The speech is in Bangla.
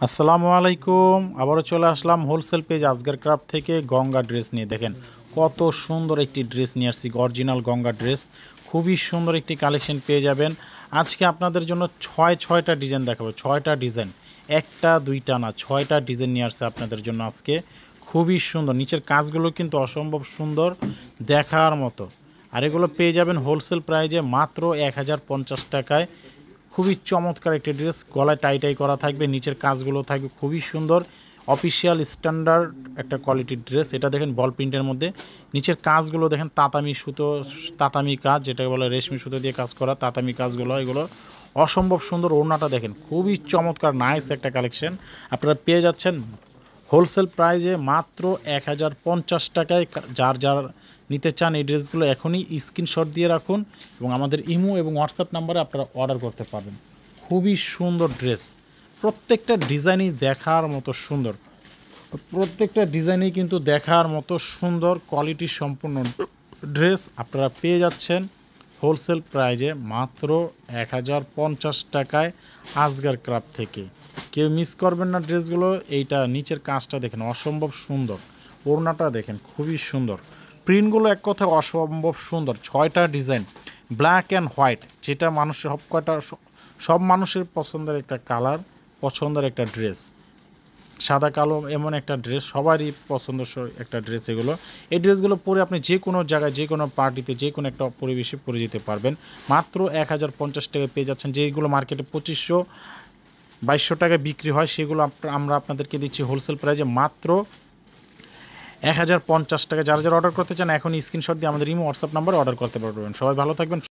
আসসালামু আলাইকুম। আবারও চলে আসলাম হোলসেল পেজ আজকের ক্রাফট থেকে গঙ্গা ড্রেস নিয়ে। দেখেন কত সুন্দর একটি ড্রেস নিয়ে আসছি, অরিজিনাল গঙ্গা ড্রেস। খুবই সুন্দর একটি কালেকশন পেয়ে যাবেন। আজকে আপনাদের জন্য ছয়টা ডিজাইন দেখাবো, ছয়টা ডিজাইন, একটা দুইটা না, ছয়টা ডিজাইন নিয়ে আসছে আপনাদের জন্য আজকে। খুবই সুন্দর, নিচের কাজগুলো কিন্তু অসম্ভব সুন্দর, দেখার মতো। আর এগুলো পেয়ে যাবেন হোলসেল প্রাইজে মাত্র 1050 টাকায়। খুবই চমৎকার একটি ড্রেস, গলায় টাই করা থাকবে, নিচের কাজগুলো থাকবে খুবই সুন্দর, অফিসিয়াল স্ট্যান্ডার্ড একটা কোয়ালিটির ড্রেস। এটা দেখেন বল প্রিন্টের মধ্যে, নিচের কাজগুলো দেখেন তাতামি সুতো, তাতামি কাজ যেটাকে বলে রেশমি সুতো দিয়ে কাজ করা তাতামি কাজগুলো, এগুলো অসম্ভব সুন্দর। ওড়নাটা দেখেন খুবই চমৎকার, নাইস একটা কালেকশন। আপনারা পেয়ে যাচ্ছেন হোলসেল প্রাইজে মাত্র 1050 টাকায়। যার যার নিতে চান এই ড্রেসগুলো এখনই স্ক্রিনশট দিয়ে রাখুন এবং আমাদের ইমো এবং হোয়াটসঅ্যাপ নাম্বারে আপনারা অর্ডার করতে পারবেন। খুবই সুন্দর ড্রেস, প্রত্যেকটা ডিজাইনই দেখার মতো সুন্দর, প্রত্যেকটা ডিজাইনই কিন্তু দেখার মতো সুন্দর, কোয়ালিটি সম্পূর্ণ ড্রেস আপনারা পেয়ে যাচ্ছেন হোলসেল প্রাইজে মাত্র 1050 টাকায় আজগার ক্রাফট থেকে। কেউ মিস করবেন না ড্রেসগুলো। এইটা নিচের কাজটা দেখেন অসম্ভব সুন্দর, ওড়নাটা দেখেন খুবই সুন্দর, প্রিন্টগুলো এক কথায় অসম্ভব সুন্দর। ছয়টা ডিজাইন, ব্ল্যাক অ্যান্ড হোয়াইট, যেটা মানুষের সব মানুষের পছন্দের একটা কালার, পছন্দের একটা ড্রেস। সাদা কালো এমন একটা ড্রেস সবারই পছন্দসই একটা ড্রেস এগুলো। এই ড্রেসগুলো পরে আপনি যে কোনো জায়গায়, যে কোনো পার্টিতে, যে কোনো একটা পরিবেশে পরে যেতে পারবেন। মাত্র 1050 টাকায় পেয়ে যাচ্ছেন। যেগুলো মার্কেটে 2500-2200 টাকায় বিক্রি হয়, সেগুলো আমরা আপনাদেরকে দিচ্ছি হোলসেল প্রাইজে মাত্র 1050 টাকা। যারা যারা অর্ডার করতে চান এখন স্ক্রিনশট দিয়ে আমাদের ইমো হোয়াটসঅ্যাপ নাম্বার অর্ডার করতে পারবেন। সবাই ভালো থাকবেন।